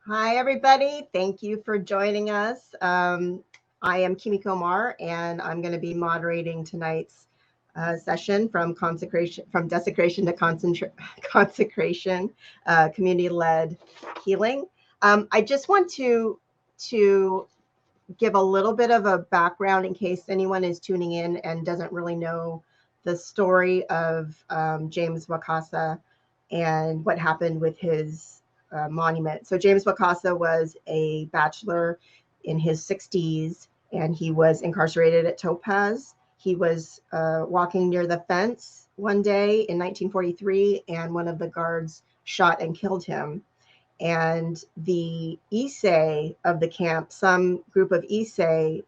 Hi, everybody. Thank you for joining us. I am Emiko Omori, and I'm going to be moderating tonight's session from desecration to consecration, community-led healing. I just want to give a little bit of a background in case anyone is tuning in and doesn't really know the story of James Wakasa and what happened with his monument. So James Wakasa was a bachelor in his 60s, and he was incarcerated at Topaz. He was walking near the fence one day in 1943, and one of the guards shot and killed him. And the Issei of the camp, some group of Issei,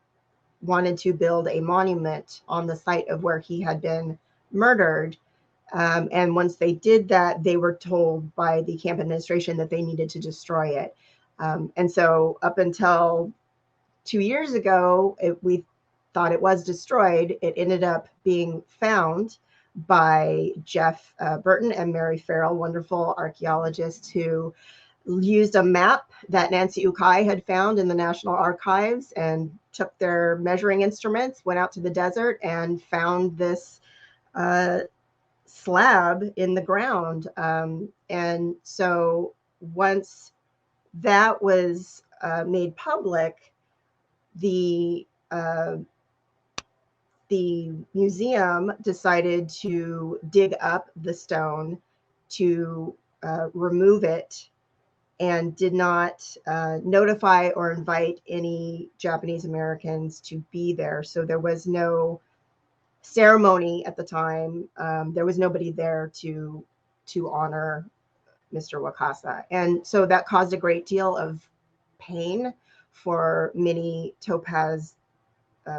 wanted to build a monument on the site of where he had been murdered. And once they did that, they were told by the camp administration that they needed to destroy it. And so up until 2 years ago, we thought it was destroyed. It ended up being found by Jeff Burton and Mary Farrell, wonderful archaeologists who used a map that Nancy Ukai had found in the National Archives and took their measuring instruments, went out to the desert, and found this slab in the ground. And so once that was made public, the uh, the museum decided to dig up the stone to remove it, and did not notify or invite any Japanese Americans to be there. So there was no ceremony at the time. There was nobody there to honor Mr. Wakasa, and so that caused a great deal of pain for many Topaz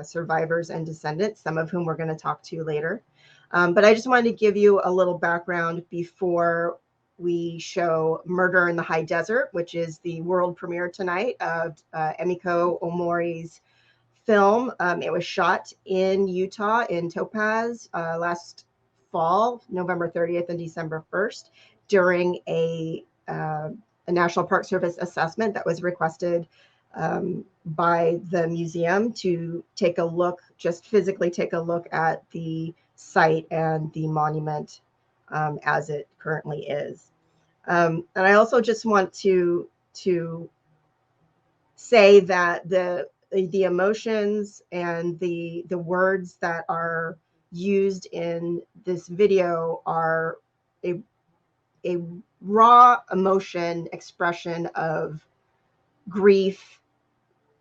survivors and descendants, some of whom we're going to talk to later. But I just wanted to give you a little background before we show Murder in the High Desert, which is the world premiere tonight of Emiko Omori's film. It was shot in Utah, in Topaz, last fall, November 30th and December 1st, during a National Park Service assessment that was requested by the museum to take a look, just physically take a look at the site and the monument as it currently is. And I also just want to say that the emotions and the words that are used in this video are a a raw emotion expression of grief,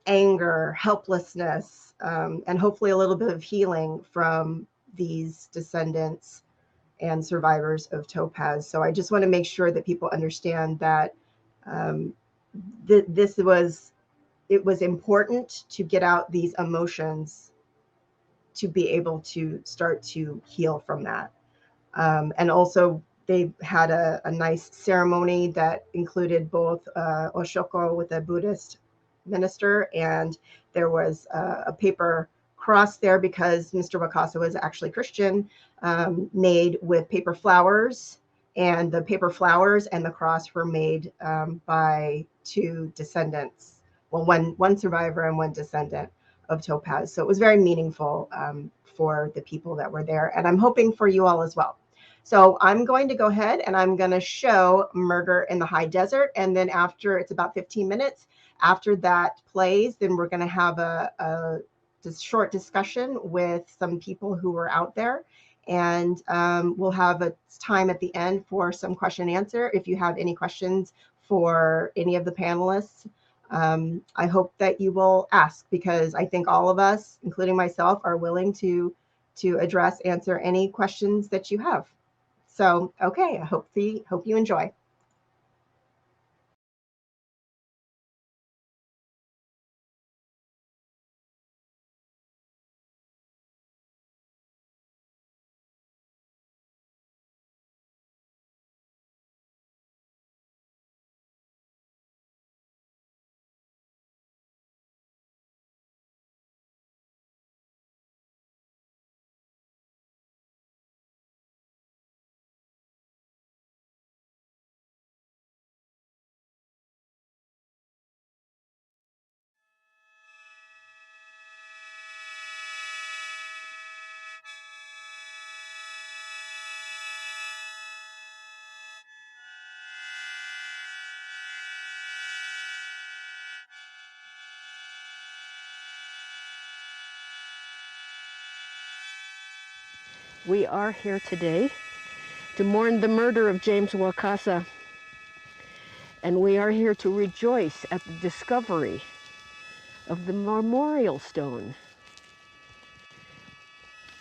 anger, helplessness, and hopefully a little bit of healing from these descendants and survivors of Topaz. So I just want to make sure that people understand that um, this was, it was important to get out these emotions to be able to start to heal from that. And also, they had a nice ceremony that included both Oshoko with a Buddhist minister, and there was a paper cross there because Mr. Wakasa was actually Christian, made with paper flowers. And the paper flowers and the cross were made by two descendants. Well, one survivor and one descendant of Topaz. So it was very meaningful for the people that were there. And I'm hoping for you all as well. So I'm going to go ahead and I'm going to show Murder in the High Desert. And then after, it's about 15 minutes, after that plays, then we're going to have a short discussion with some people who were out there. And we'll have a time at the end for some question and answer. If you have any questions for any of the panelists, I hope that you will ask, because I think all of us, including myself, are willing to address, answer any questions that you have. So, okay, I hope you enjoy. We are here today to mourn the murder of James Wakasa, and we are here to rejoice at the discovery of the memorial stone.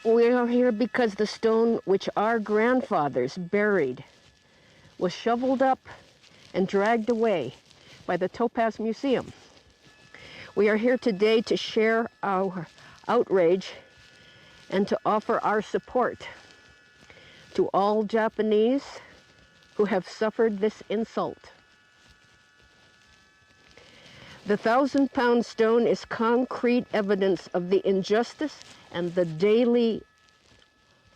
We are here because the stone which our grandfathers buried was shoveled up and dragged away by the Topaz Museum. We are here today to share our outrage and to offer our support to all Japanese who have suffered this insult. The 1,000-pound stone is concrete evidence of the injustice and the daily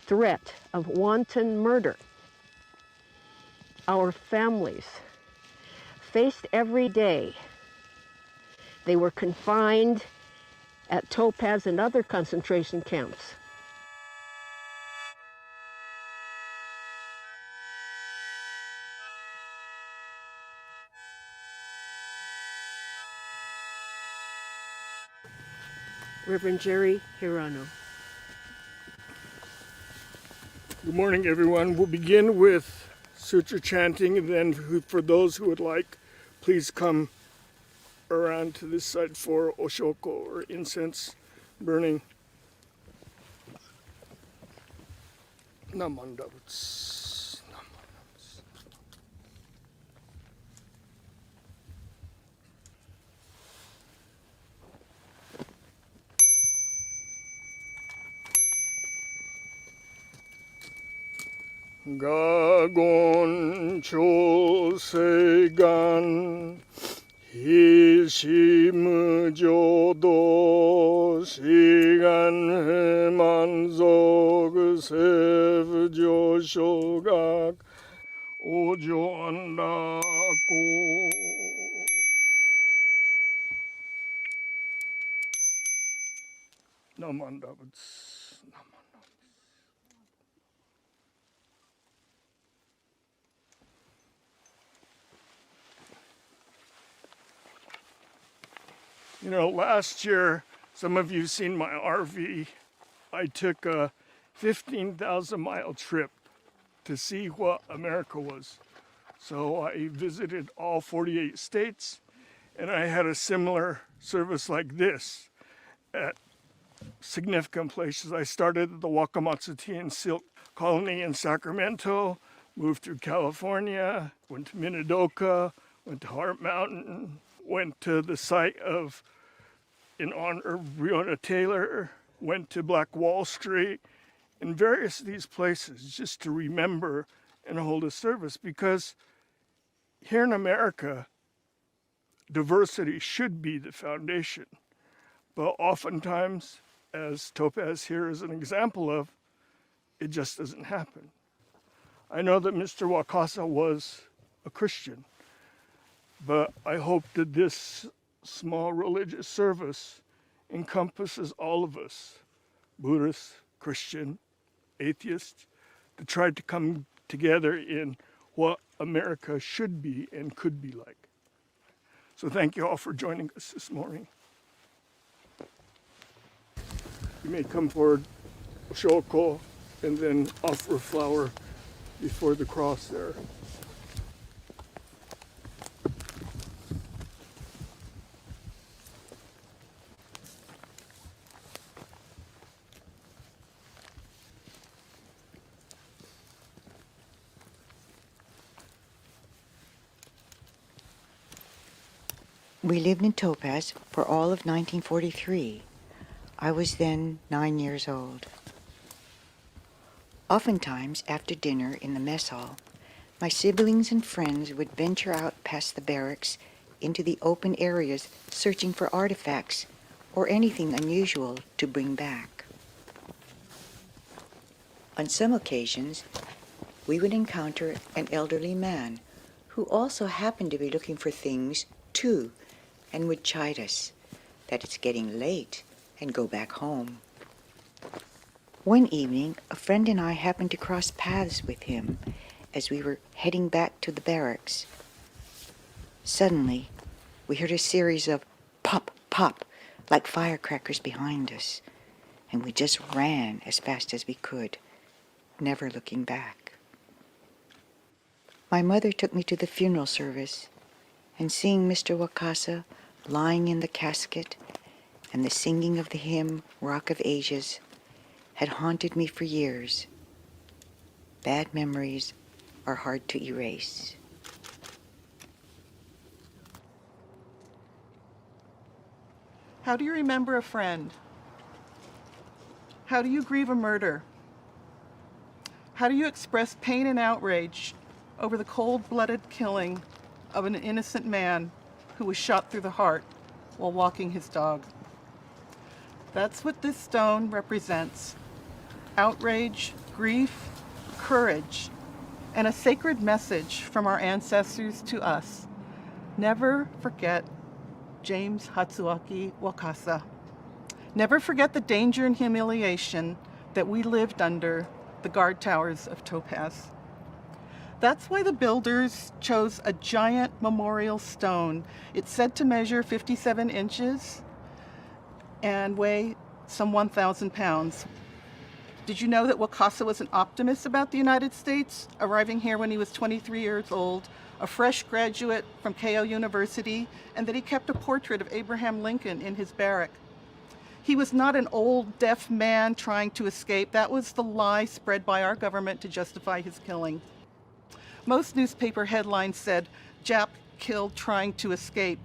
threat of wanton murder our families faced every day. They were confined at Topaz and other concentration camps. Reverend Jerry Hirano. Good morning, everyone. We'll begin with sutra chanting, and then for those who would like, please come around to this side for oshoko, or incense burning. Namandavats. Gagon chosegan hishimu jodo shigan hemanzog sev joshogak ojo andako. Namandavats. You know, last year, some of you have seen my RV. I took a 15,000-mile trip to see what America was. So I visited all 48 states, and I had a similar service like this at significant places. I started at the Wakamatsu Tea and Silk Colony in Sacramento, moved through California, went to Minidoka, went to Heart Mountain, went to the site of, in honor of Breonna Taylor, went to Black Wall Street, and various of these places just to remember and hold a service, because here in America, diversity should be the foundation. But oftentimes, as Topaz here is an example of, it just doesn't happen. I know that Mr. Wakasa was a Christian, but I hope that this small religious service encompasses all of us, Buddhist, Christian, atheist, to try to come together in what America should be and could be like. So thank you all for joining us this morning. You may come forward, shoko, and then offer a flower before the cross there. We lived in Topaz for all of 1943. I was then 9 years old. Oftentimes, after dinner in the mess hall, my siblings and friends would venture out past the barracks into the open areas searching for artifacts or anything unusual to bring back. On some occasions, we would encounter an elderly man who also happened to be looking for things, too, and would chide us that it's getting late and go back home. One evening, a friend and I happened to cross paths with him as we were heading back to the barracks. Suddenly, we heard a series of pop, pop, like firecrackers behind us, and we just ran as fast as we could never looking back. My mother took me to the funeral service, and seeing Mr. Wakasa lying in the casket and the singing of the hymn Rock of Ages had haunted me for years. Bad memories are hard to erase. How do you remember a friend? How do you grieve a murder? How do you express pain and outrage over the cold-blooded killing of an innocent man who was shot through the heart while walking his dog? That's what this stone represents. Outrage, grief, courage, and a sacred message from our ancestors to us. Never forget James Wakasa. Never forget the danger and humiliation that we lived under the guard towers of Topaz. That's why the builders chose a giant memorial stone. It's said to measure 57 inches and weigh some 1,000 pounds. Did you know that Wakasa was an optimist about the United States, arriving here when he was 23 years old, a fresh graduate from Keio University, and that he kept a portrait of Abraham Lincoln in his barrack? He was not an old, deaf man trying to escape. That was the lie spread by our government to justify his killing. Most newspaper headlines said, "Jap killed trying to escape."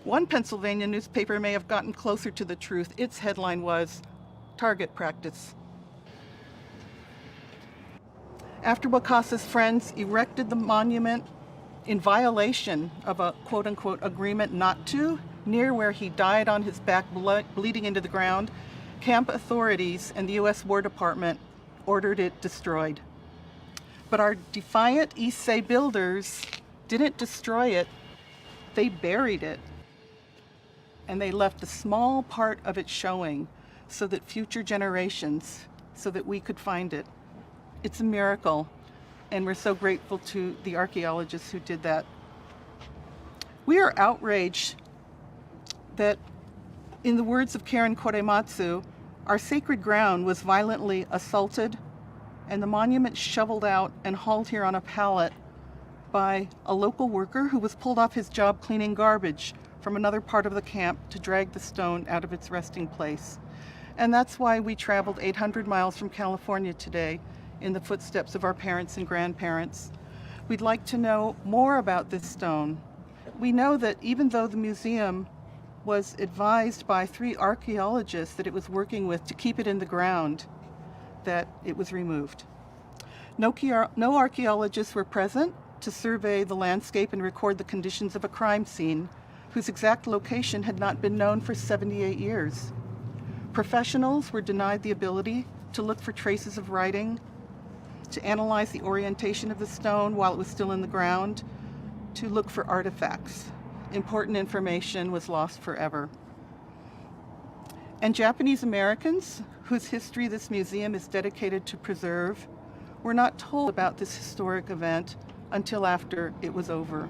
One Pennsylvania newspaper may have gotten closer to the truth. Its headline was, "Target Practice." After Wakasa's friends erected the monument in violation of a quote-unquote agreement not to, near where he died on his back bleeding into the ground, camp authorities and the U.S. War Department ordered it destroyed. But our defiant Issei builders didn't destroy it, they buried it. And they left a small part of it showing so that future generations, so that we could find it. It's a miracle, and we're so grateful to the archaeologists who did that. We are outraged that, in the words of Karen Korematsu, our sacred ground was violently assaulted and the monument shoveled out and hauled here on a pallet by a local worker who was pulled off his job cleaning garbage from another part of the camp to drag the stone out of its resting place. And that's why we traveled 800 miles from California today in the footsteps of our parents and grandparents. We'd like to know more about this stone. We know that even though the museum was advised by 3 archaeologists that it was working with to keep it in the ground, that it was removed. No archaeologists were present to survey the landscape and record the conditions of a crime scene whose exact location had not been known for 78 years. Professionals were denied the ability to look for traces of writing, to analyze the orientation of the stone while it was still in the ground, to look for artifacts. Important information was lost forever. And Japanese Americans, whose history this museum is dedicated to preserve, were not told about this historic event until after it was over.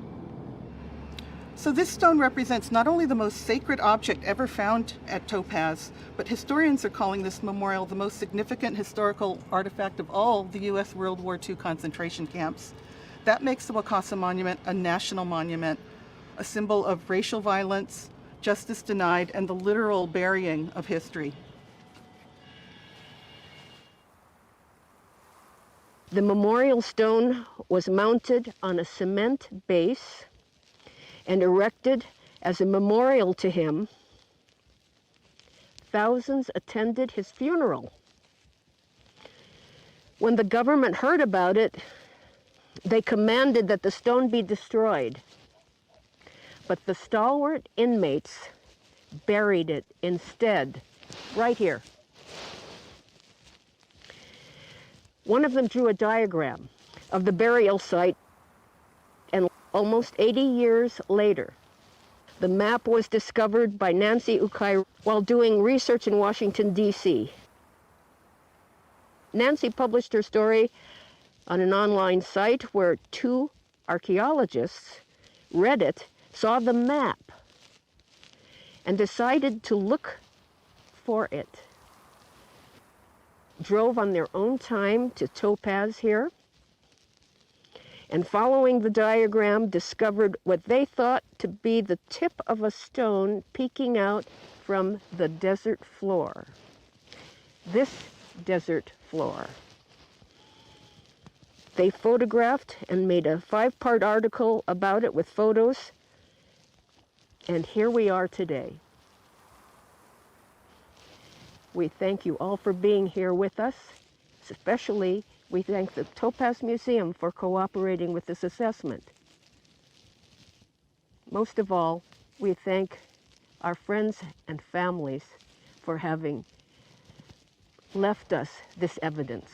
So this stone represents not only the most sacred object ever found at Topaz, but historians are calling this memorial the most significant historical artifact of all the U.S. World War II concentration camps. That makes the Wakasa Monument a national monument, a symbol of racial violence, justice denied, and the literal burying of history. The memorial stone was mounted on a cement base and erected as a memorial to him. Thousands attended his funeral. When the government heard about it, they commanded that the stone be destroyed. But the stalwart inmates buried it instead, right here. One of them drew a diagram of the burial site, and almost 80 years later, the map was discovered by Nancy Ukai while doing research in Washington, D.C. Nancy published her story on an online site where 2 archaeologists read it, saw the map, and decided to look for it. drove on their own time to Topaz here, and following the diagram discovered what they thought to be the tip of a stone peeking out from the desert floor. This desert floor. They photographed and made a 5-part article about it with photos, and here we are today. We thank you all for being here with us. Especially, we thank the Topaz Museum for cooperating with this assessment. Most of all, we thank our friends and families for having left us this evidence.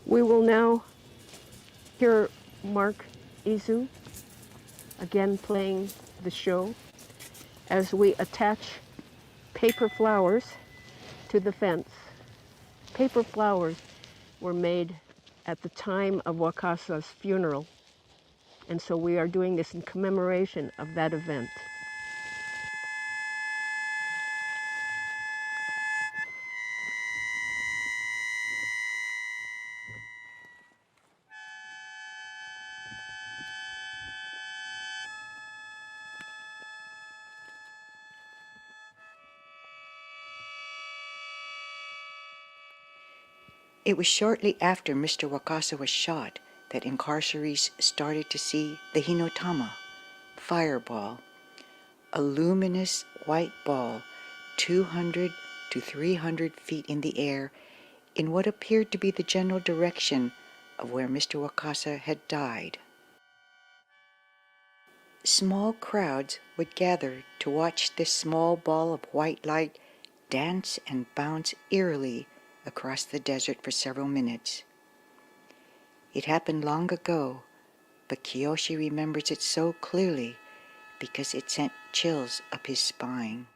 We will now hear Mark Izu again playing the show as we attach paper flowers to the fence. Paper flowers were made at the time of Wakasa's funeral, and so we are doing this in commemoration of that event. It was shortly after Mr. Wakasa was shot that incarcerees started to see the Hinotama, fireball, a luminous white ball 200 to 300 feet in the air in what appeared to be the general direction of where Mr. Wakasa had died. Small crowds would gather to watch this small ball of white light dance and bounce eerily across the desert for several minutes. It happened long ago, but Kiyoshi remembers it so clearly because it sent chills up his spine.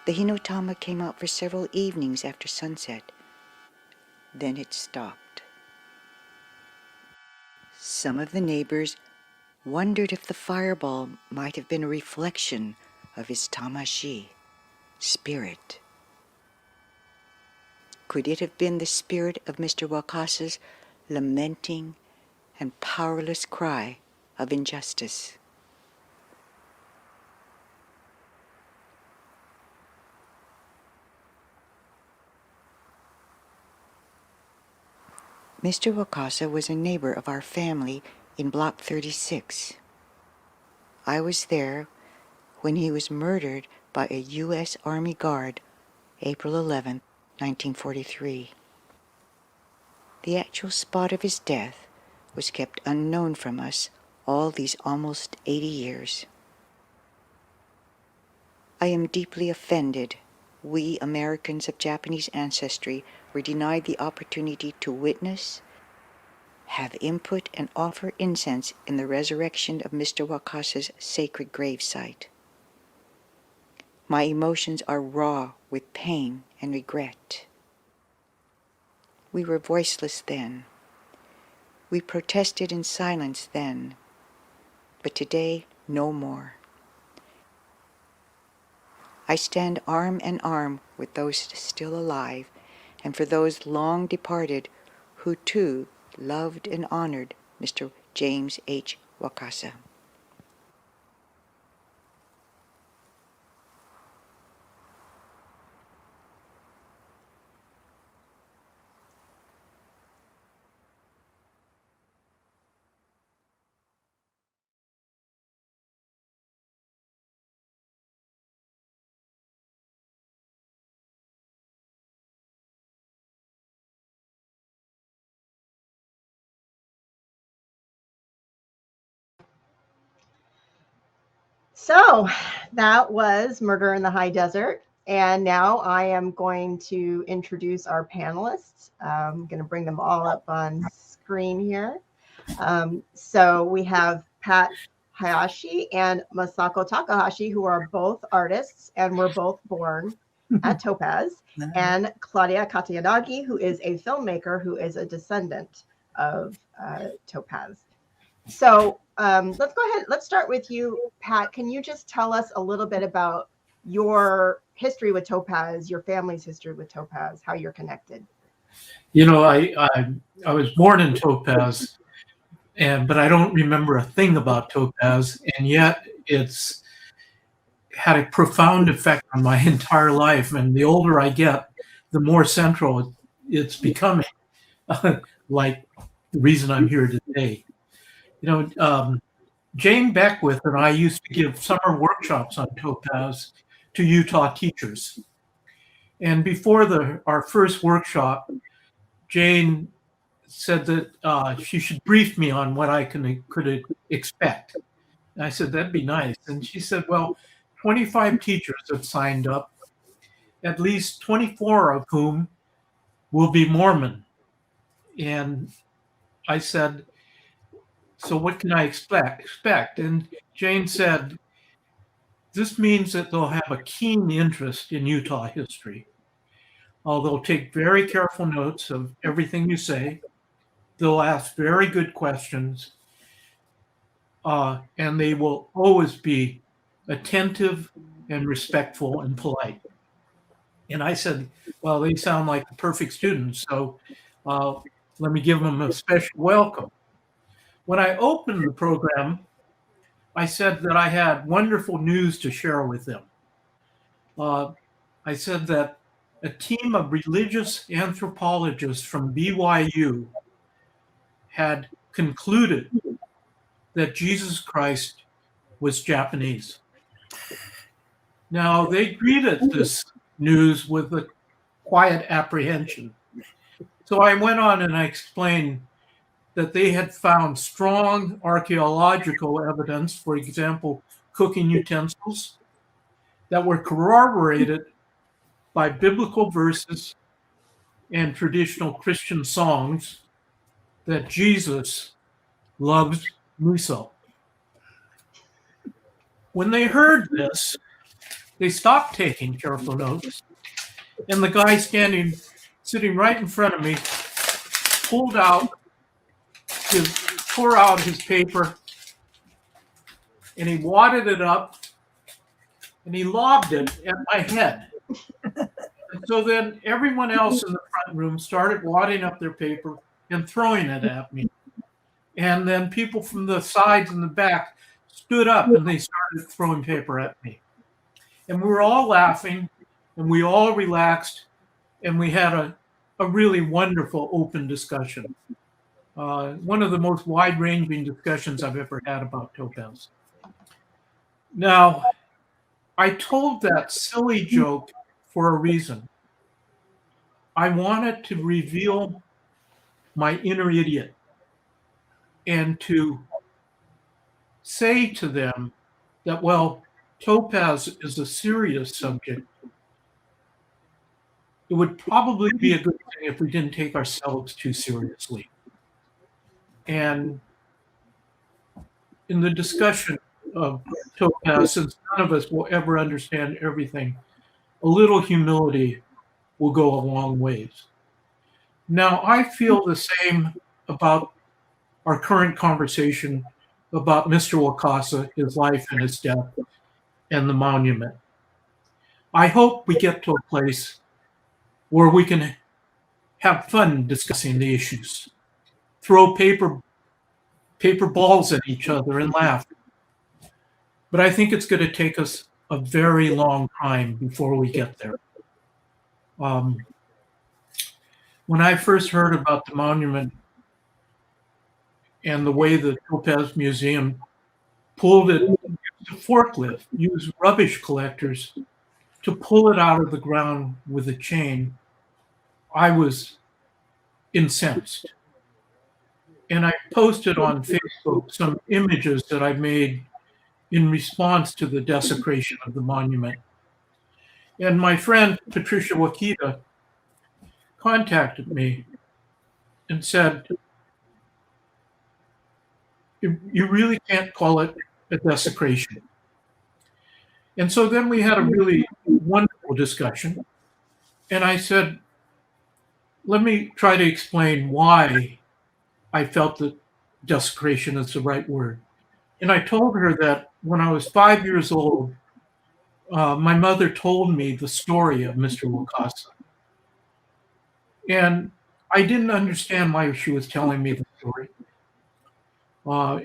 The Hinotama came out for several evenings after sunset. Then it stopped. Some of the neighbors wondered if the fireball might have been a reflection of his tamashi, spirit. Could it have been the spirit of Mr. Wakasa's lamenting and powerless cry of injustice? Mr. Wakasa was a neighbor of our family in Block 36. I was there when he was murdered by a U.S. Army Guard, April 11, 1943. The actual spot of his death was kept unknown from us all these almost 80 years. I am deeply offended. We Americans of Japanese ancestry were denied the opportunity to witness, have input, and offer incense in the resurrection of Mr. Wakasa's sacred gravesite. My emotions are raw with pain and regret. We were voiceless then. We protested in silence then, but today no more. I stand arm in arm with those still alive and for those long departed who too loved and honored Mr. James H. Wakasa. So that was Murder in the High Desert. And now I am going to introduce our panelists. I'm going to bring them all up on screen here. So we have Pat Hayashi and Masako Takahashi, who are both artists and were both born at Topaz, and Claudia Katayanagi, who is a filmmaker who is a descendant of Topaz. So let's go ahead. Let's start with you, Pat. Can you just tell us a little bit about your history with Topaz, your family's history with Topaz, how you're connected? You know, I was born in Topaz, but I don't remember a thing about Topaz, and yet it's had a profound effect on my entire life. And the older I get, the more central it's becoming. Like the reason I'm here today. You know, Jane Beckwith and I used to give summer workshops on Topaz to Utah teachers. And before our first workshop, Jane said that she should brief me on what I could expect. And I said, that'd be nice. And she said, well, 25 teachers have signed up, at least 24 of whom will be Mormon. And I said, so what can I expect? And Jane said, this means that they'll have a keen interest in Utah history. They'll take very careful notes of everything you say. They'll ask very good questions. And they will always be attentive and respectful and polite. And I said, well, they sound like the perfect students, so let me give them a special welcome. When I opened the program, I said that I had wonderful news to share with them. I said that a team of religious anthropologists from BYU had concluded that Jesus Christ was Japanese. Now, they greeted this news with a quiet apprehension. So I went on and I explained that they had found strong archaeological evidence, for example, cooking utensils, that were corroborated by biblical verses and traditional Christian songs that Jesus loves miso. When they heard this, they stopped taking careful notes, and the guy sitting right in front of me, tore out his paper, and he wadded it up, and he lobbed it at my head. And so then everyone else in the front room started wadding up their paper and throwing it at me. And then people from the sides and the back stood up and they started throwing paper at me. And we were all laughing and we all relaxed and we had a really wonderful open discussion. One of the most wide-ranging discussions I've ever had about Topaz. Now, I told that silly joke for a reason. I wanted to reveal my inner idiot and to say to them that, well, Topaz is a serious subject. It would probably be a good thing if we didn't take ourselves too seriously. And in the discussion of Topaz, since none of us will ever understand everything, a little humility will go a long ways. Now, I feel the same about our current conversation about Mr. Wakasa, his life and his death, and the monument. I hope we get to a place where we can have fun discussing the issues, throw paper balls at each other and laugh. But I think it's going to take us a very long time before we get there. When I first heard about the monument and the way the Topaz Museum pulled it, used a forklift, used rubbish collectors to pull it out of the ground with a chain, I was incensed. And I posted on Facebook some images that I made in response to the desecration of the monument. And my friend, Patricia Wakita, contacted me and said, you really can't call it a desecration. And so then we had a really wonderful discussion. And I said, let me try to explain why I felt that desecration is the right word. And I told her that when I was 5 years old, my mother told me the story of Mr. Wakasa. And I didn't understand why she was telling me the story. Uh,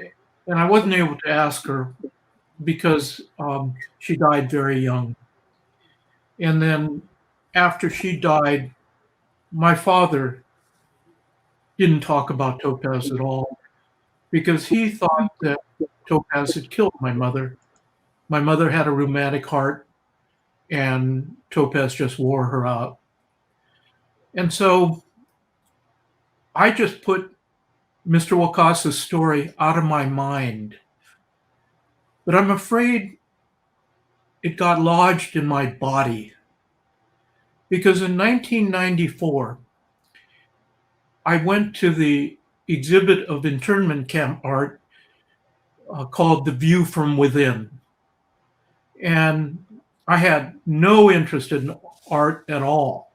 and I wasn't able to ask her because she died very young. And then after she died, my father didn't talk about Topaz at all because he thought that Topaz had killed my mother. My mother had a rheumatic heart, and Topaz just wore her out. And so I just put Mr. Wakasa's story out of my mind. But I'm afraid it got lodged in my body because in 1994, I went to the exhibit of internment camp art called The View from Within. And I had no interest in art at all.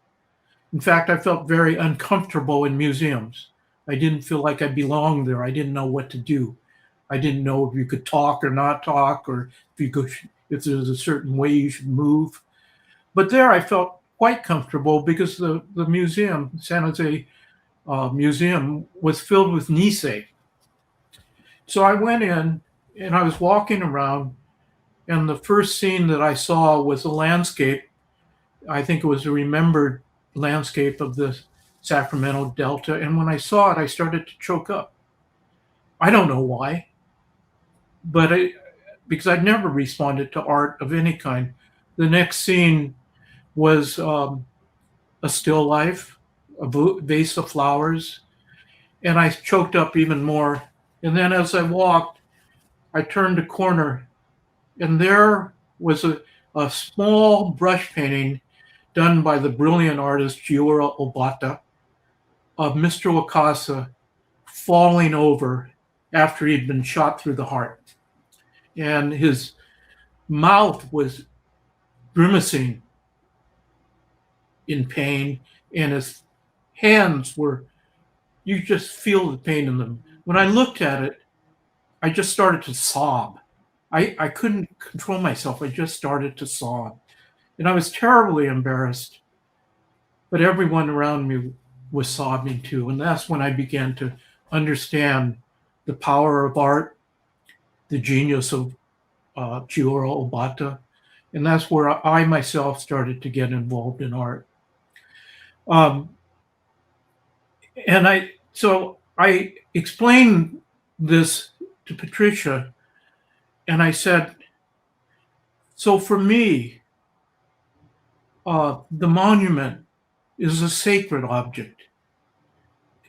In fact, I felt very uncomfortable in museums. I didn't feel like I belonged there. I didn't know what to do. I didn't know if you could talk or not talk, or if there was a certain way you should move. But there I felt quite comfortable because the museum, San Jose Museum, was filled with Nisei. So I went in and I was walking around, and the first scene that I saw was a landscape. I think it was a remembered landscape of the Sacramento Delta. And when I saw it, I started to choke up. I don't know why, but because I'd never responded to art of any kind. The next scene was a still life, a vase of flowers, and I choked up even more. And then as I walked, I turned a corner, and there was a small brush painting done by the brilliant artist Giora Obata of Mr. Wakasa falling over after he'd been shot through the heart. And his mouth was grimacing in pain, and his hands were, you just feel the pain in them. When I looked at it, I just started to sob. I couldn't control myself. I just started to sob. And I was terribly embarrassed. But everyone around me was sobbing too. And that's when I began to understand the power of art, the genius of Giora Obata. And that's where I myself started to get involved in art. So I explained this to Patricia, and I said, so for me, the monument is a sacred object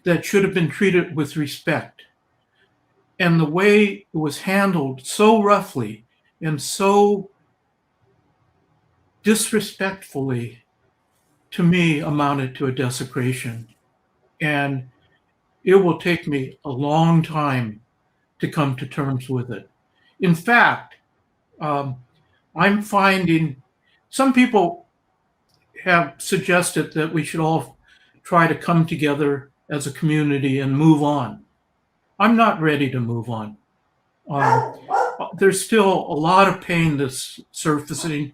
that should have been treated with respect. And the way it was handled so roughly and so disrespectfully, to me, amounted to a desecration. And it will take me a long time to come to terms with it. In fact, I'm finding some people have suggested that we should all try to come together as a community and move on. I'm not ready to move on. There's still a lot of pain that's surfacing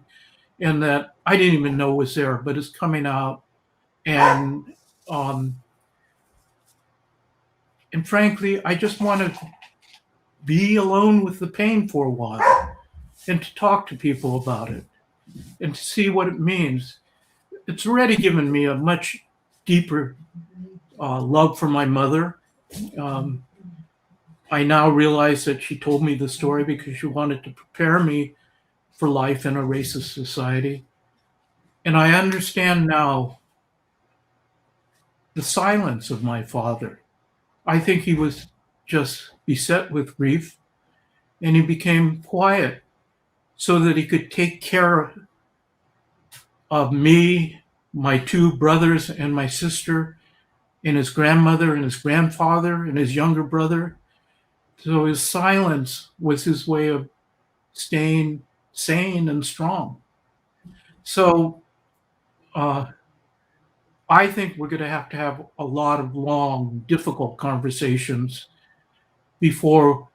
and that I didn't even know was there, but it's coming out. And frankly, I just want to be alone with the pain for a while and to talk to people about it and to see what it means. It's already given me a much deeper love for my mother. I now realize that she told me the story because she wanted to prepare me for life in a racist society. And I understand now the silence of my father. I think he was just beset with grief, and he became quiet so that he could take care of me, my two brothers, and my sister, and his grandmother, and his grandfather, and his younger brother. So his silence was his way of staying sane and strong. So I think we're going to have a lot of long, difficult conversations before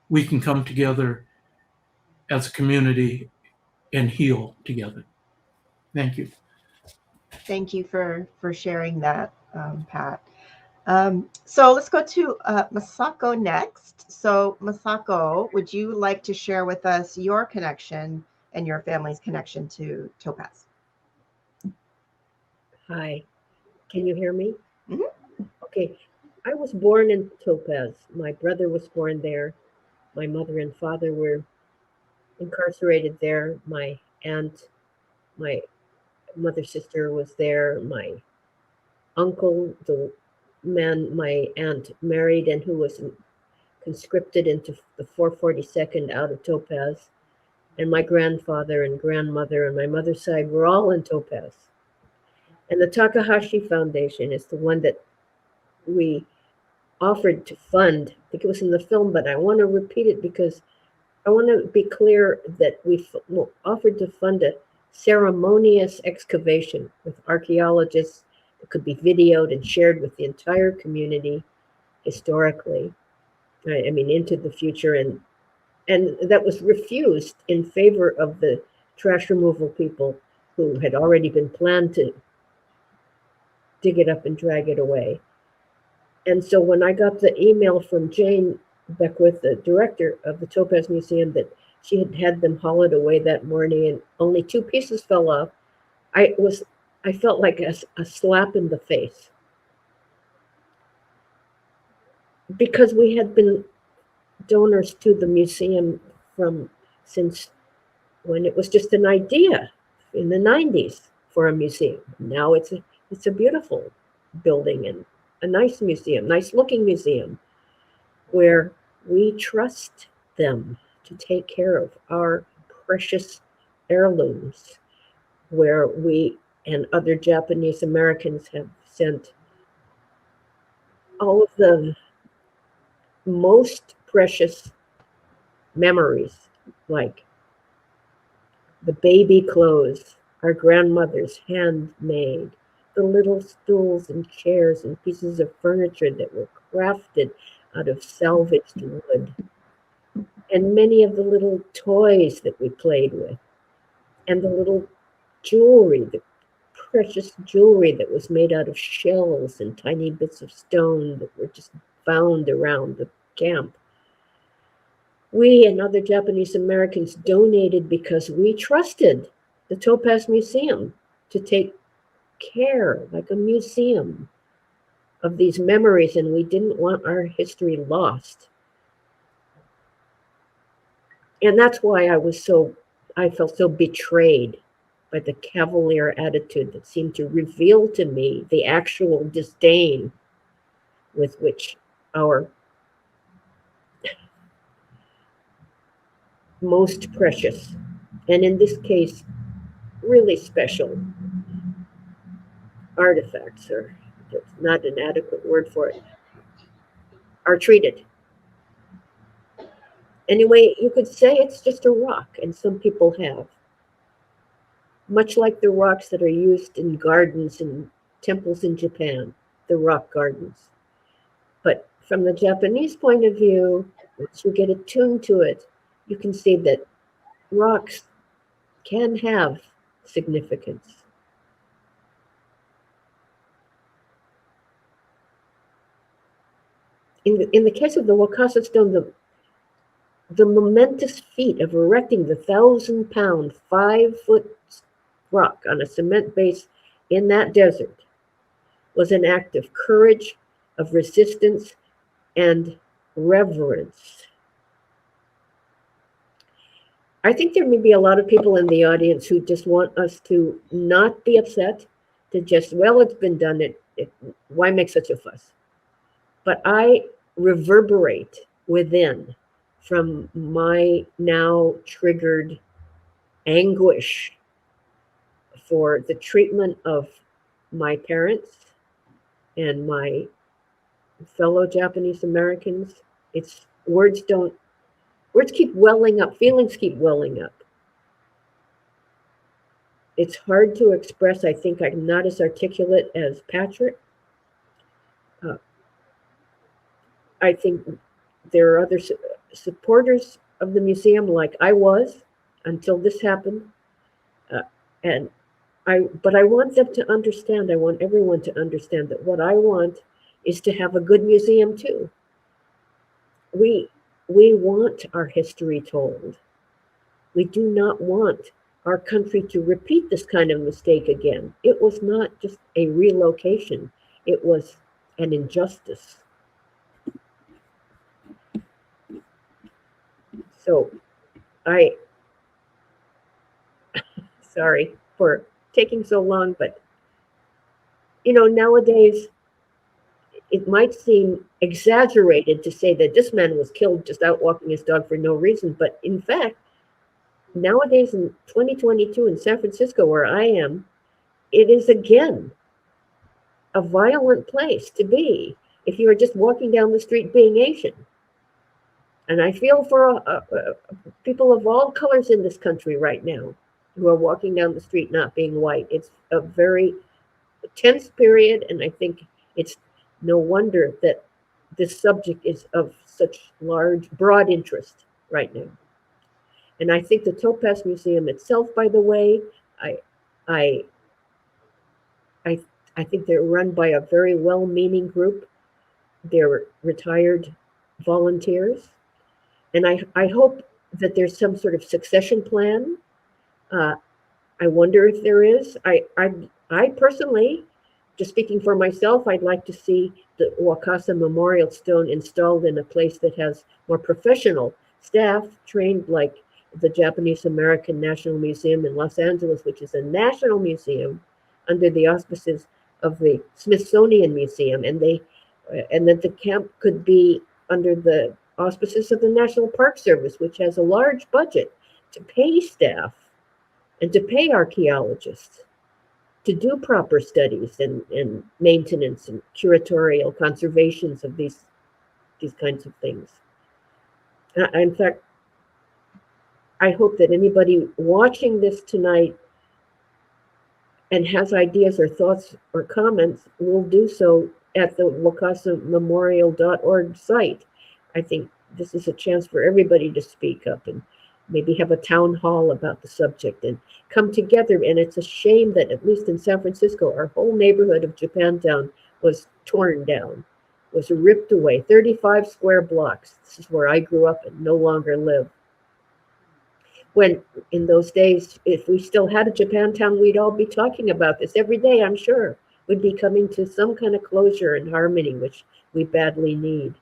we can come together as a community and heal together. Thank you. Thank you for sharing that, Pat. So let's go to Masako next. So Masako, would you like to share with us your connection and your family's connection to Topaz? Hi, can you hear me? Mhm. Okay, I was born in Topaz. My brother was born there. My mother and father were incarcerated there. My aunt, my mother's sister was there. My uncle, the man my aunt married and who was conscripted into the 442nd out of Topaz, and my grandfather and grandmother on my mother's side were all in Topaz. And the Takahashi Foundation is the one that we offered to fund. I think it was in the film, but I want to repeat it because I want to be clear that we offered to fund a ceremonious excavation with archaeologists that could be videoed and shared with the entire community historically. I mean, into the future, and that was refused in favor of the trash removal people who had already been planned to dig it up and drag it away. And so when I got the email from Jane Beckwith, the director of the Topaz Museum, that she had had them haul it away that morning and only 2 pieces fell off, I felt like a slap in the face. Because we had been donors to the museum since when it was just an idea in the 90s for a museum. Now it's a beautiful building and a nice museum, nice looking museum, where we trust them to take care of our precious heirlooms, where we and other Japanese Americans have sent all of the most precious memories, like the baby clothes our grandmothers handmade, the little stools and chairs and pieces of furniture that were crafted out of salvaged wood, and many of the little toys that we played with, and the little jewelry, the precious jewelry that was made out of shells and tiny bits of stone that were just found around the camp. We and other Japanese Americans donated because we trusted the Topaz Museum to take care, like a museum, of these memories, and we didn't want our history lost. And that's why I felt so betrayed by the cavalier attitude that seemed to reveal to me the actual disdain with which our most precious, and in this case, really special artifacts, or that's not an adequate word for it, are treated. Anyway, you could say it's just a rock, and some people have. Much like the rocks that are used in gardens and temples in Japan, the rock gardens. But from the Japanese point of view, once you get attuned to it, you can see that rocks can have significance. In the case of the Wakasa stone, the momentous feat of erecting the 1,000-pound, 5-foot rock on a cement base in that desert was an act of courage, of resistance, and reverence. I think there may be a lot of people in the audience who just want us to not be upset, to just, well, it's been done, why make such a fuss? But I reverberate within from my now triggered anguish for the treatment of my parents and my fellow Japanese Americans. It's words keep welling up, feelings keep welling up. It's hard to express. I think I'm not as articulate as Patrick. I think There are other supporters of the museum, like I was until this happened, and but I want them to understand. I want everyone to understand that what I want is to have a good museum too. We we want our history told. We do not want our country to repeat this kind of mistake again. It was not just a relocation, it was an injustice. So I, sorry for taking so long, but nowadays it might seem exaggerated to say that this man was killed just out walking his dog for no reason, but in fact, nowadays in 2022 in San Francisco, where I am, it is again a violent place to be if you are just walking down the street being Asian. And I feel for people of all colors in this country right now who are walking down the street not being white. It's a very tense period, and I think it's no wonder that this subject is of such large, broad interest right now. And I think the Topaz Museum itself, by the way, I, I, I, I think they're run by a very well-meaning group. They're retired volunteers, and I hope that there's some sort of succession plan. Uh, I wonder if there is. I personally, just speaking for myself, I'd like to see the Wakasa Memorial Stone installed in a place that has more professional staff trained, like the Japanese American National Museum in Los Angeles, which is a national museum under the auspices of the Smithsonian Museum, and that the camp could be under the auspices of the National Park Service, which has a large budget to pay staff and to pay archaeologists to do proper studies and maintenance and curatorial conservations of these kinds of things. In fact, I hope that anybody watching this tonight and has ideas or thoughts or comments will do so at the wakasamemorial.org site. I think this is a chance for everybody to speak up and maybe have a town hall about the subject and come together. And it's a shame that, at least in San Francisco, our whole neighborhood of Japantown was torn down, was ripped away, 35 square blocks. This is where I grew up and no longer live. When in those days, if we still had a Japantown, we'd all be talking about this every day, I'm sure. We'd be coming to some kind of closure and harmony, which we badly need.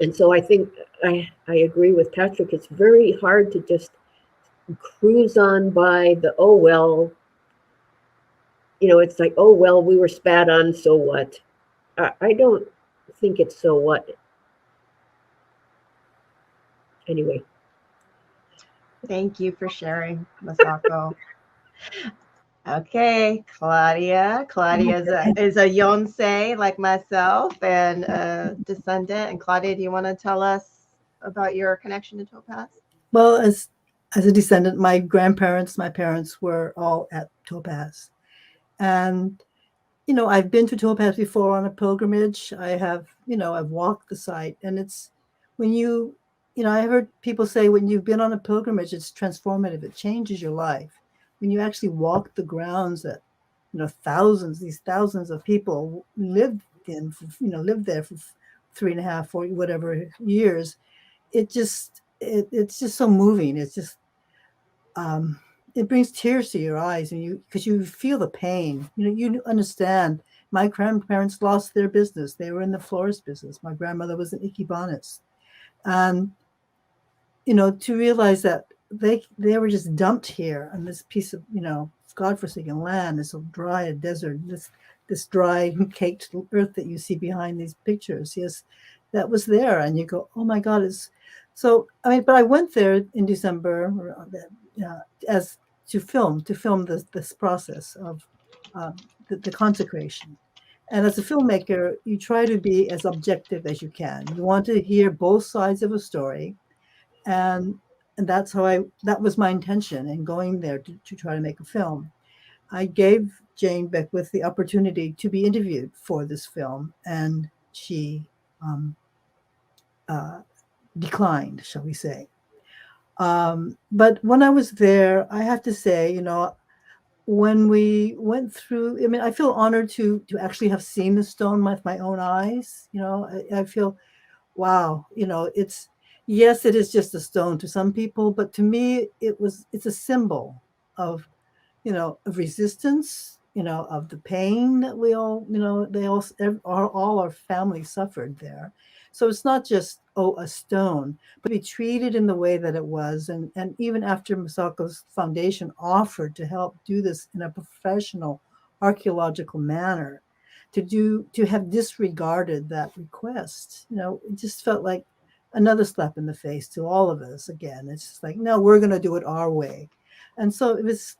And so I think I agree with Patrick. It's very hard to just cruise on by the, oh, well, it's like, oh, well, we were spat on, so what? I don't think it's so what. Anyway. Thank you for sharing, Masako. Okay, Claudia. Claudia is a Yonsei like myself and a descendant. And Claudia, do you want to tell us about your connection to Topaz? Well, as a descendant, my parents were all at Topaz. And, I've been to Topaz before on a pilgrimage. I have, I've walked the site. And it's when I heard people say when you've been on a pilgrimage, it's transformative. It changes your life. When you actually walk the grounds that, these thousands of people lived there for 3.5, 4, whatever years, it's just so moving. It's just, it brings tears to your eyes, and because you feel the pain. You understand. My grandparents lost their business. They were in the florist business. My grandmother was an ikebanaist. And, to realize that they were just dumped here on this piece of, godforsaken land, this dry desert, this dry caked earth that you see behind these pictures. Yes, that was there. And you go, oh my God, but I went there in December as to film this process of the consecration. And as a filmmaker, you try to be as objective as you can. You want to hear both sides of a story. And that was my intention in going there to try to make a film. I gave Jane Beckwith the opportunity to be interviewed for this film, and she um, declined, shall we say. But when I was there, I have to say, when we went through, I mean, I feel honored to actually have seen the stone with my own eyes. I feel, wow, yes, it is just a stone to some people, but to me, it's a symbol of of resistance, of the pain that we all, they all our family suffered there. So it's not just, oh, a stone, but be treated in the way that it was. And even after Masako's foundation offered to help do this in a professional archaeological manner, to have disregarded that request, it just felt like another slap in the face to all of us again. It's just like, no, we're going to do it our way. And so it's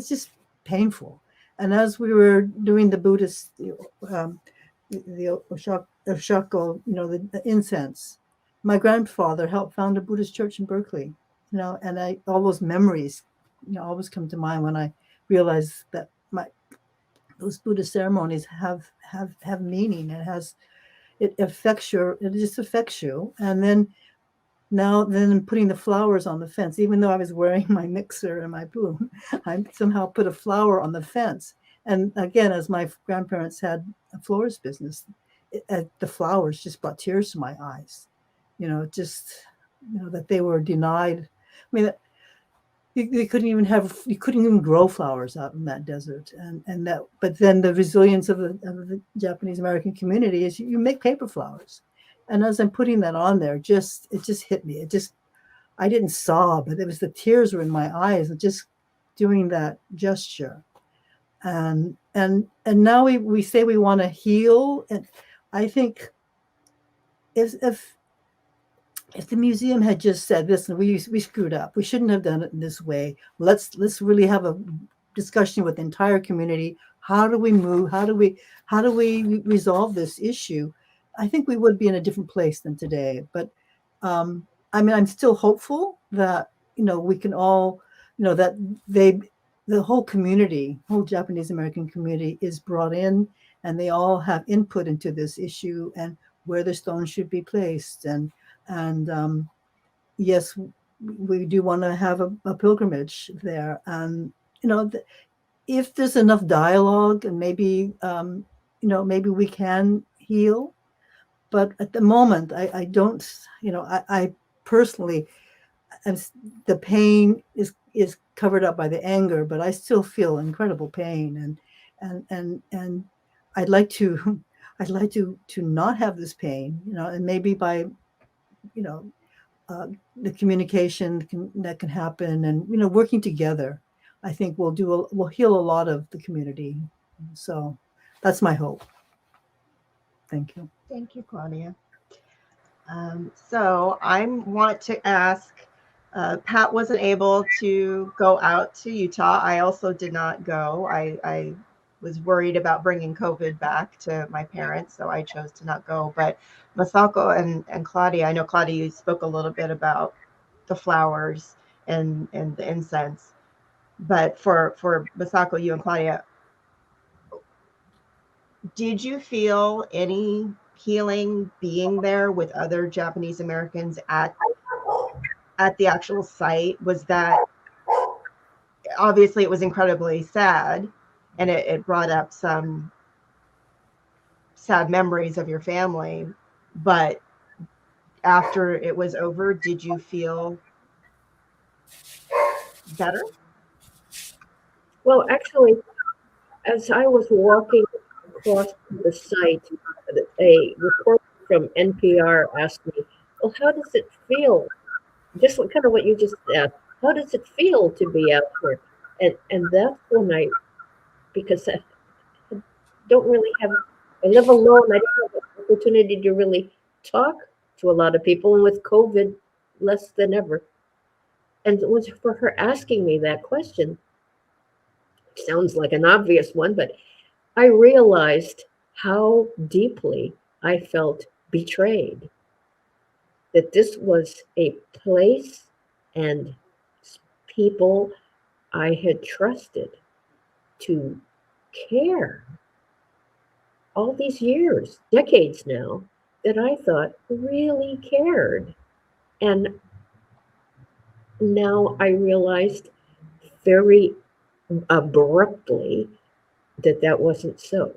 just painful. And as we were doing the Buddhist, the Oshako, the incense, my grandfather helped found a Buddhist church in Berkeley, and all those memories, always come to mind when I realize that those Buddhist ceremonies have meaning. It just affects you. And then putting the flowers on the fence, even though I was wearing my mixer and my boom, I somehow put a flower on the fence. And again, as my grandparents had a florist business, the flowers just brought tears to my eyes. That they were denied. I mean, you couldn't even grow flowers out in that desert. But then the resilience of the Japanese American community is you make paper flowers. And as I'm putting that on there, it just hit me. I didn't sob, but it was the tears were in my eyes and just doing that gesture. And now we say we want to heal. And I think if the museum had just said, listen, we screwed up, we shouldn't have done it in this way. Let's really have a discussion with the entire community. How do we move? How do we resolve this issue? I think we would be in a different place than today. But I mean, I'm still hopeful that we can all, that the whole community, whole Japanese American community, is brought in, and they all have input into this issue and where the stone should be placed. And yes, we do want to have a pilgrimage there. And if there's enough dialogue, and maybe maybe we can heal. But at the moment, I don't, I personally, the pain is covered up by the anger, but I still feel incredible pain, and I'd like to not have this pain, and maybe by, the communication that can happen, and working together, I think we'll heal a lot of the community. So that's my hope. Thank you. Thank you, Claudia. So I want to ask, Pat wasn't able to go out to Utah. I also did not go. I was worried about bringing COVID back to my parents, so I chose to not go. But Masako and Claudia, I know, Claudia, you spoke a little bit about the flowers and the incense. But for Masako, you and Claudia, did you feel any healing being there with other Japanese Americans at the actual site? Was that, obviously it was incredibly sad, and it brought up some sad memories of your family, but after it was over, did you feel better? Well, actually, as I was walking across the site, a reporter from NPR asked me, well, how does it feel? Just kind of what you just said. How does it feel to be out here? And that's when because I don't really I live alone. I don't have the opportunity to really talk to a lot of people, and with COVID, less than ever. And it was for her asking me that question. Sounds like an obvious one, but I realized how deeply I felt betrayed. That this was a place and people I had trusted to care all these years, decades now, that I thought really cared. And now I realized very abruptly that that wasn't so.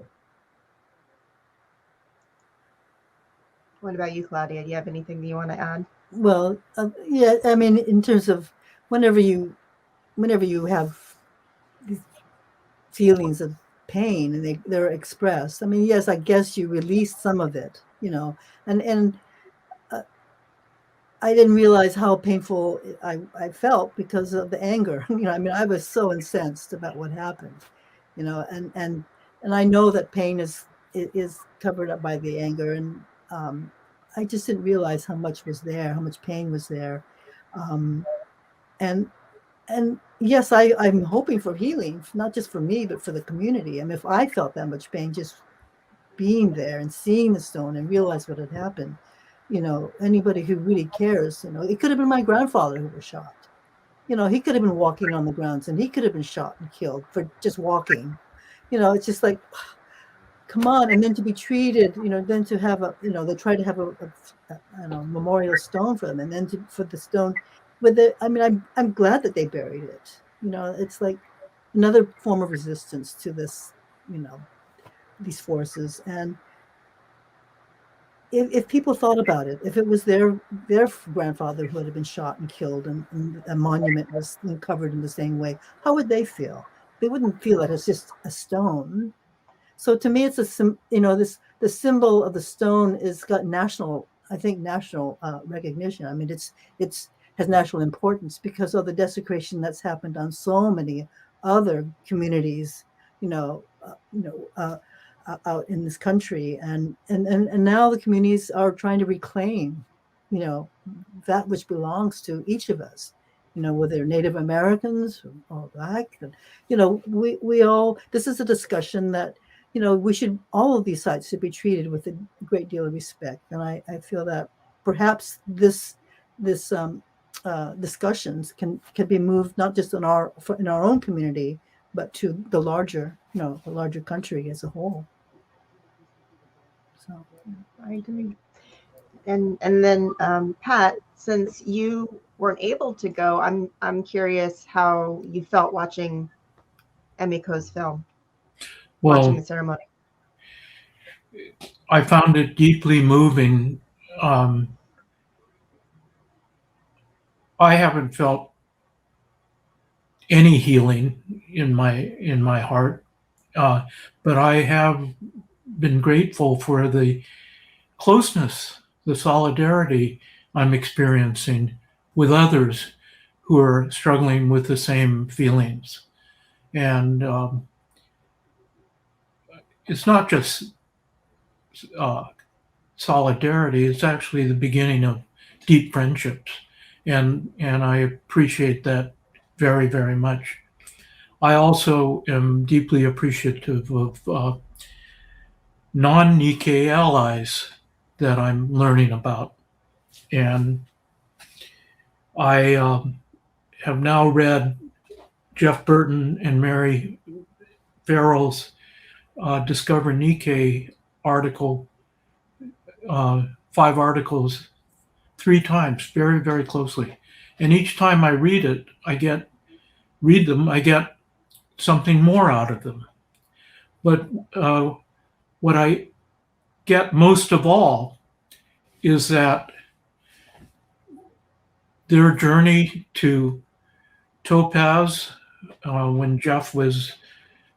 What about you, Claudia? Do you have anything that you want to add? Well, yeah, I mean, in terms of whenever you have these feelings of pain and they're expressed, I mean, yes, I guess you release some of it, and I didn't realize how painful I felt because of the anger. I mean, I was so incensed about what happened, and I know that pain is covered up by the anger, and I just didn't realize how much was there, how much pain was there, um, and and yes, I'm hoping for healing, not just for me, but for the community. I mean, if I felt that much pain, just being there and seeing the stone and realize what had happened, anybody who really cares, it could have been my grandfather who was shot. He could have been walking on the grounds and he could have been shot and killed for just walking. It's just like, come on. And then to be treated, then to have they try to have a I don't know, memorial stone for them. And then for the stone with it. I mean, I'm glad that they buried it. It's like another form of resistance to this, these forces. And if people thought about it, if it was their grandfather who had been shot and killed, and a monument was covered in the same way, how would they feel? They wouldn't feel it as just a stone. So to me, it's the symbol of the stone is got national recognition. I mean, it's has national importance because of the desecration that's happened on so many other communities, out in this country, and now the communities are trying to reclaim, that which belongs to each of us, whether Native Americans or Black, and we all. This is a discussion that we should, all of these sites should be treated with a great deal of respect, and I feel that perhaps this discussions can be moved not just in our own community, but to the larger country as a whole. So I agree. And then Pat, since you weren't able to go, I'm curious how you felt watching Emiko's film, watching the Well, ceremony. I found it deeply moving. I haven't felt any healing in my heart, but I have been grateful for the closeness, the solidarity I'm experiencing with others who are struggling with the same feelings. And it's not just solidarity, it's actually the beginning of deep friendships. And I appreciate that very, very much. I also am deeply appreciative of non-Nikkei allies that I'm learning about. And I have now read Jeff Burton and Mary Farrell's Discover Nikkei article, 5 articles, 3 times, very, very closely. And each time I read them, I get something more out of them. But what I get most of all is that their journey to Topaz, when Jeff was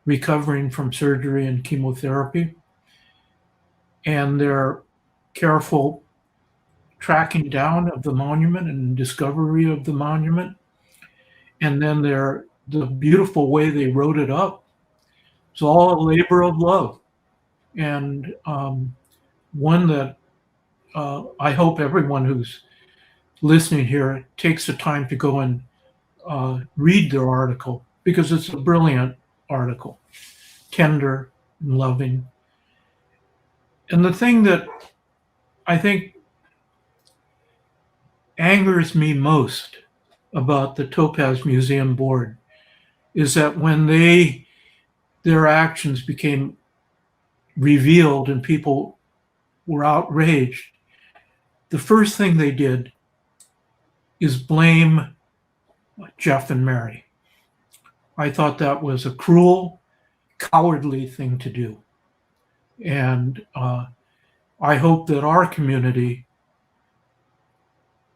recovering from surgery and chemotherapy, and their careful tracking down of the monument and discovery of the monument, and then the beautiful way they wrote it up. It's all a labor of love, and one that I hope everyone who's listening here takes the time to go and read their article, because it's a brilliant article, tender and loving. And the thing that I think angers me most about the Topaz Museum Board is that when their actions became revealed and people were outraged, the first thing they did is blame Jeff and Mary. I thought that was a cruel, cowardly thing to do. And I hope that our community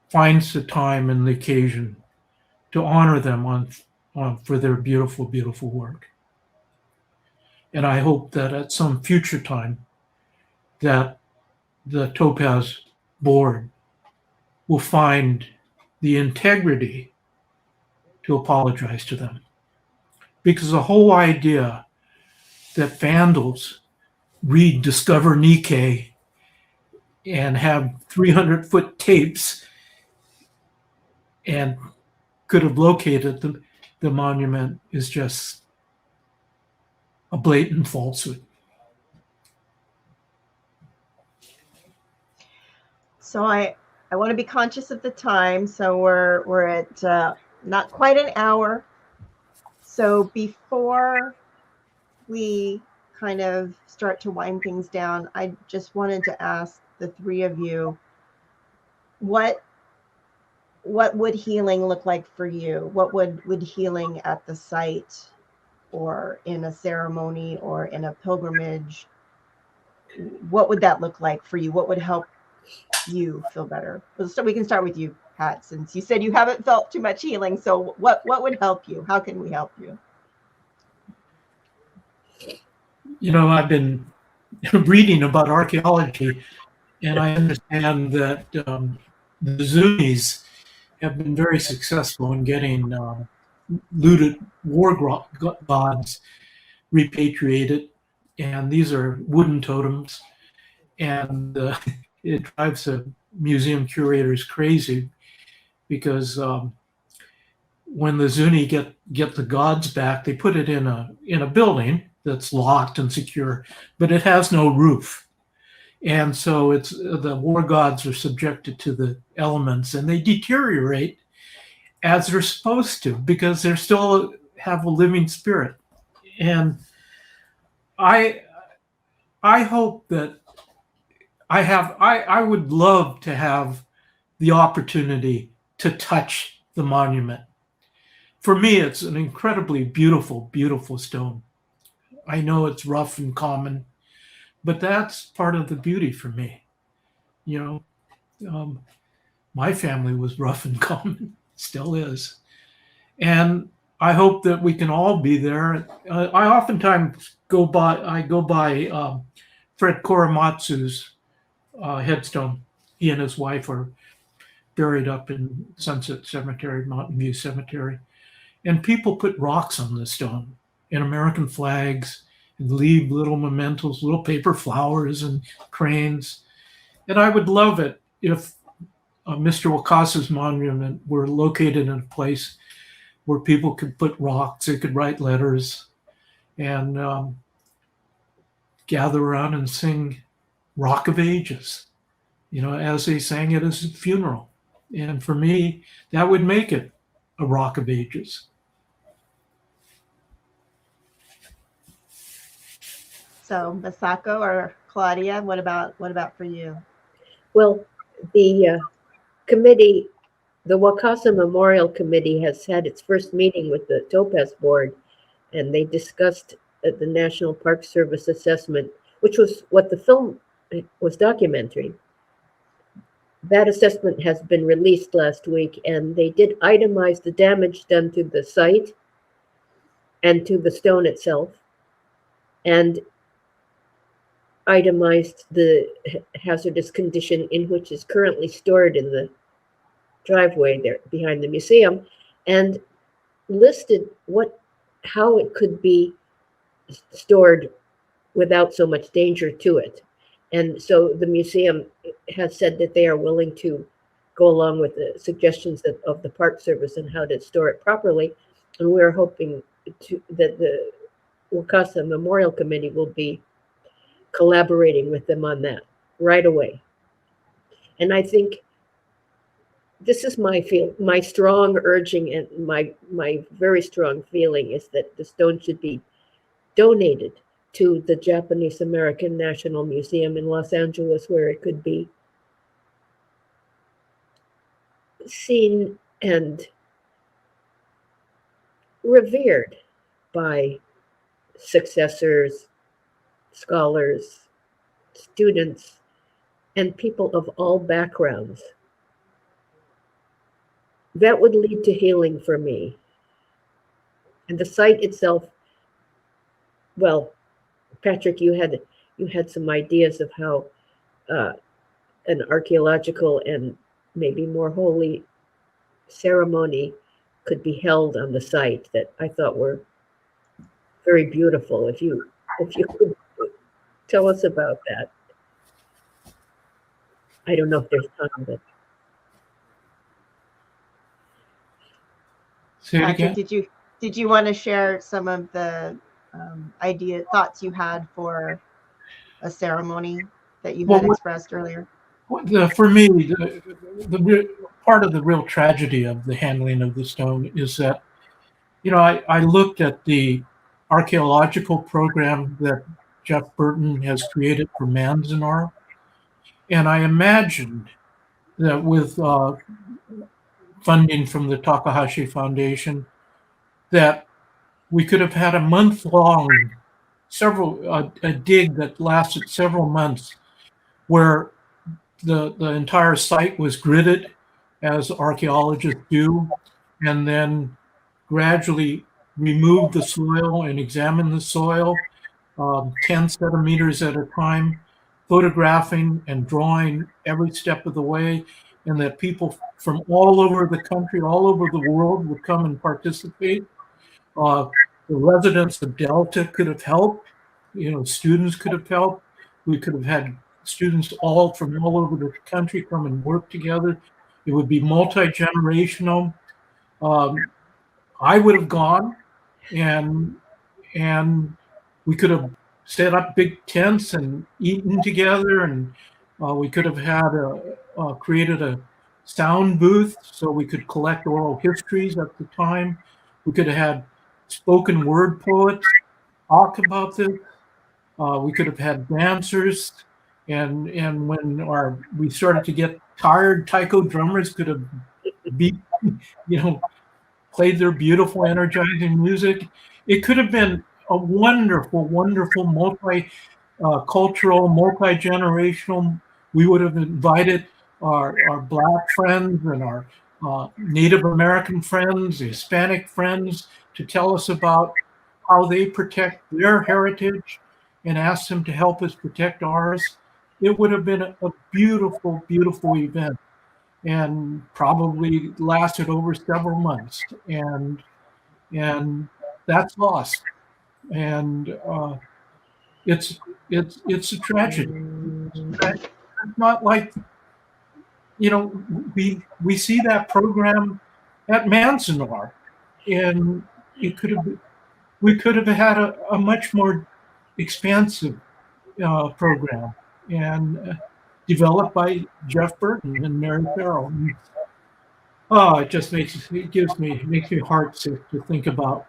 finds the time and the occasion to honor them for their beautiful, beautiful work. And I hope that at some future time that the Topaz board will find the integrity to apologize to them. Because the whole idea that vandals read Discover Nikkei and have 300-foot tapes and could have located the monument is just a blatant falsehood. So I want to be conscious of the time. So we're at not quite an hour. So before we kind of start to wind things down, I just wanted to ask the three of you, what would healing look like for you? What would healing at the site or in a ceremony or in a pilgrimage, what would that look like for you? What would help you feel better? So we can start with you, Pat, since you said you haven't felt too much healing. So what would help you? How can we help you? You know, I've been reading about archaeology, and I understand that the Zunis have been very successful in getting looted war gods repatriated, and these are wooden totems, and it drives the museum curators crazy because when the Zuni get the gods back, they put it in a building that's locked and secure, but it has no roof. And so it's the war gods are subjected to the elements, and they deteriorate as they're supposed to because they still have a living spirit. And I hope that I would love to have the opportunity to touch the monument. For me, it's an incredibly beautiful, beautiful stone. I know it's rough and common, but that's part of the beauty for me. You know, my family was rough and common, still is. And I hope that we can all be there. I oftentimes go by Fred Korematsu's headstone. He and his wife are buried up in Sunset Cemetery, Mountain View Cemetery. And people put rocks on the stone and American flags and leave little mementos, little paper flowers and cranes. And I would love it if Mr. Wakasa's monument were located in a place where people could put rocks, they could write letters, and gather around and sing Rock of Ages, you know, as they sang at his funeral. And for me, that would make it a Rock of Ages. So Masako or Claudia, what about for you? Well, the committee, the Wakasa Memorial Committee, has had its first meeting with the Topaz Board, and they discussed the National Park Service assessment, which was what the film was documenting. That assessment has been released last week, and they did itemize the damage done to the site and to the stone itself, and itemized the hazardous condition in which is currently stored in the driveway there behind the museum, and listed how it could be stored without so much danger to it. And so the museum has said that they are willing to go along with the suggestions of the Park Service on how to store it properly. And we're hoping that the Wakasa Memorial Committee will be collaborating with them on that right away. And I think this is my strong urging, and my very strong feeling is that the stone should be donated to the Japanese American National Museum in Los Angeles, where it could be seen and revered by successors, scholars, students, and people of all backgrounds. That would lead to healing for me. And the site itself, well, Patrick, you had some ideas of how an archaeological and maybe more holy ceremony could be held on the site that I thought were very beautiful. If you could tell us about that. I don't know if there's time, but Say it Patrick, again. did you want to share some of the thoughts you had for a ceremony that you had Well, expressed earlier? for me, part of the real tragedy of the handling of the stone is that, I looked at the archaeological program that Jeff Burton has created for Manzanar, and I imagined that with funding from the Takahashi Foundation, that we could have had a month-long, a dig that lasted several months, where the entire site was gridded, as archaeologists do, and then gradually remove the soil and examine the soil 10 centimeters at a time, photographing and drawing every step of the way, and that people from all over the country, all over the world would come and participate. The residents of Delta could have helped, students could have helped. We could have had students from all over the country come and work together. It would be multi-generational. I would have gone, and and we could have set up big tents and eaten together, and we could have created a sound booth so we could collect oral histories at the time. We could have had spoken word poets talk about this. We could have had dancers, and when we started to get tired, taiko drummers could have beat, played their beautiful, energizing music. It could have been a wonderful, wonderful multi-cultural, multi-generational. We would have invited our Black friends and our Native American friends, Hispanic friends, to tell us about how they protect their heritage and ask them to help us protect ours. It would have been a beautiful, beautiful event, and probably lasted over several months, and that's lost, and it's a tragedy. It's not like, we see that program at Manzanar, and it could have we could have had a much more expansive program, and developed by Jeff Burton and Mary Farrell. Oh, makes me heartsick to think about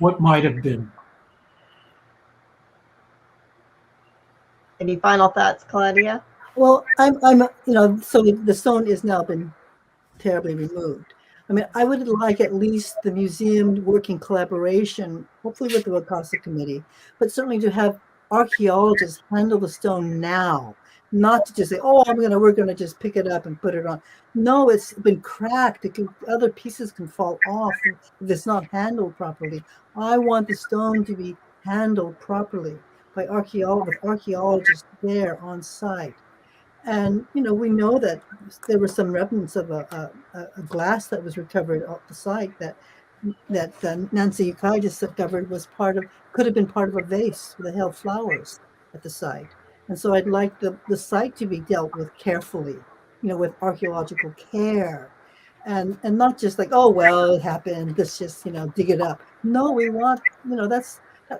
what might have been. Any final thoughts, Claudia? Well, so the stone has now been terribly removed. I mean, I would like at least the museum work in collaboration, hopefully with the Wakasa Committee, but certainly to have archaeologists handle the stone now, not to just say, "Oh, we're gonna just pick it up and put it on." No, it's been cracked. Other pieces can fall off if it's not handled properly. I want the stone to be handled properly by archaeologists there on site. And we know that there were some remnants of a glass that was recovered off the site that Nancy Yukai discovered could have been part of a vase that held flowers at the site. And so I'd like the site to be dealt with carefully, with archaeological care, and not just like, oh well, it happened, let's just dig it up. No, we want that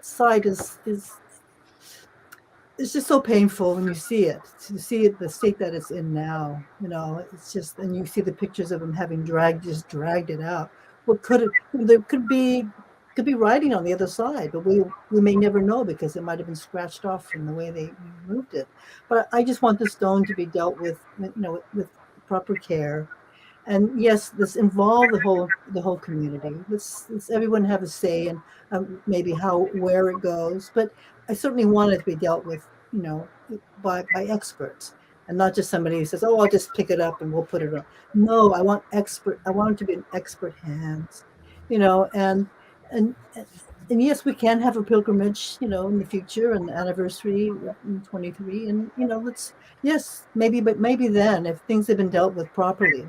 site is it's just so painful when you see it, to see it, the state that it's in now. It's just, and you see the pictures of them having dragged it out. What could it? There could be could be riding on the other side, but we may never know because it might have been scratched off from the way they moved it. But I just want the stone to be dealt with, with proper care. And yes, let's involve the whole community. Let's everyone have a say in maybe where it goes. But I certainly want it to be dealt with, by experts, and not just somebody who says, "Oh, I'll just pick it up and we'll put it on." No, I want expert. I want it to be in expert hands, and and yes, we can have a pilgrimage, in the future, and the anniversary in 23, and let's yes, maybe, but maybe then, if things have been dealt with properly,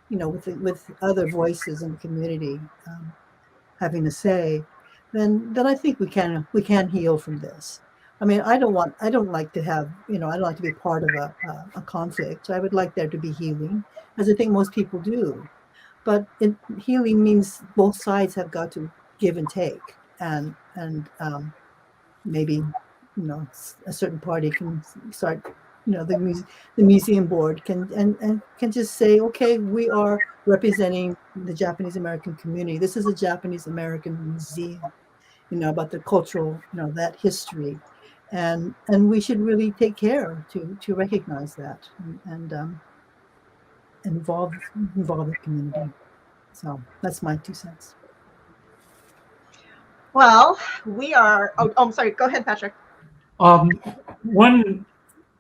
with other voices in the community having a say, then I think we can heal from this. I mean, I don't like to have, I don't like to be part of a conflict. I would like there to be healing, as I think most people do. But healing means both sides have got to give and take, and maybe, a certain party can start, the museum board and can just say, okay, we are representing the Japanese American community. This is a Japanese American museum, about the cultural, that history, and we should really take care to recognize that and involve the community. So that's my 2 cents. Well, we are. Oh, I'm sorry. Go ahead, Patrick. One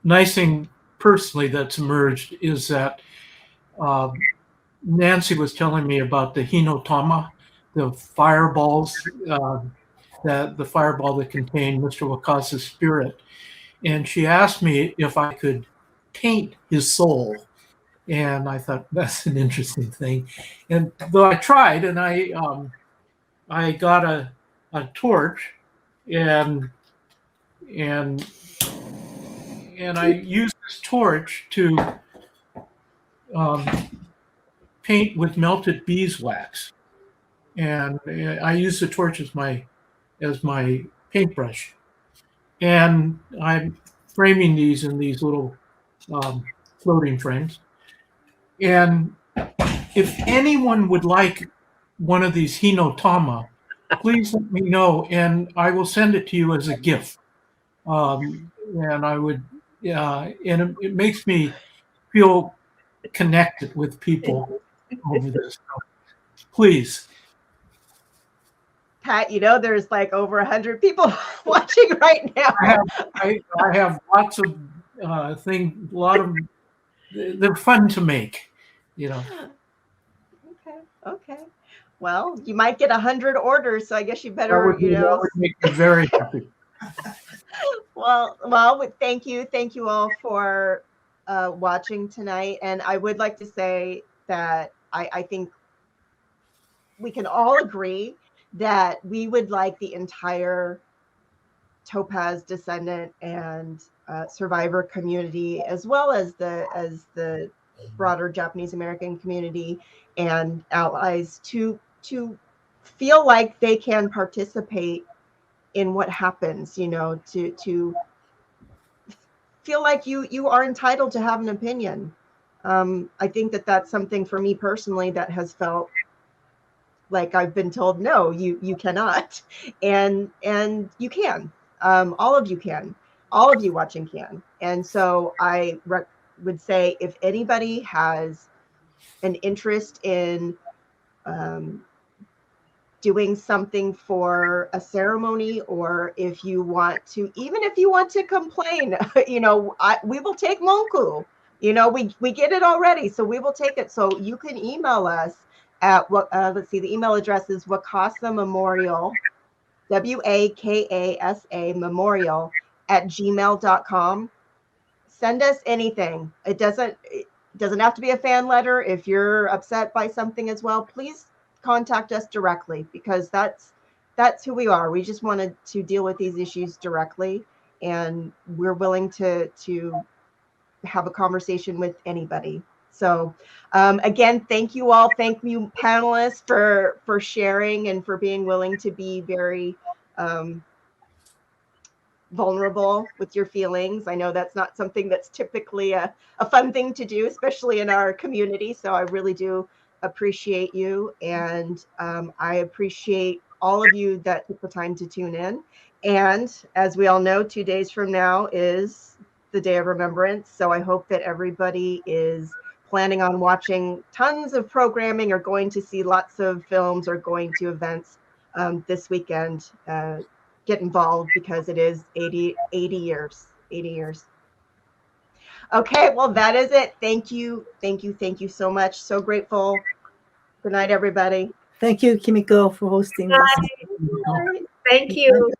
nice thing personally that's emerged is that Nancy was telling me about the hinotama, the fireballs, the fireball that contained Mr. Wakasa's spirit. And she asked me if I could paint his soul. And I thought that's an interesting thing. And though I tried, and I got a torch, and and I used this torch to paint with melted beeswax, and I used the torch as my paintbrush, and I'm framing these in these little floating frames. And if anyone would like one of these hinotama, please let me know, and I will send it to you as a gift. And I would, and it makes me feel connected with people over this. So please. Pat, there's like over 100 people watching right now. I have lots of things. A lot of they're fun to make. Okay. Well, you might get 100 orders, so I guess you better, That would make me very happy. Well, thank you all for watching tonight, and I would like to say that I think we can all agree that we would like the entire Topaz descendant and survivor community, as well as the broader Japanese American community and allies, to feel like they can participate in what happens, to feel like you are entitled to have an opinion. I think that that's something for me personally that has felt like I've been told, no, you cannot, and you can. All of you can. All of you watching can. And so I would say, if anybody has an interest in doing something for a ceremony, or if you want to, even if you want to complain, we will take monku. We get it already, so we will take it. So you can email us at let's see, the email address is Wakasa Memorial, WAKASA Memorial @gmail.com. Send us anything. It doesn't have to be a fan letter. If you're upset by something as well, please contact us directly, because that's who we are. We just wanted to deal with these issues directly, and we're willing to have a conversation with anybody. So again, thank you all. Thank you, panelists, for sharing and for being willing to be very vulnerable with your feelings. I know that's not something that's typically a fun thing to do, especially in our community. So I really do appreciate you, and I appreciate all of you that took the time to tune in. And as we all know, 2 days from now is the Day of Remembrance. So I hope that everybody is planning on watching tons of programming or going to see lots of films or going to events this weekend. Get involved because it is 80 years. 80 years. Okay, well, that is it. Thank you so much. So grateful. Good night, everybody. Thank you, Kimiko, for hosting this. Thank you.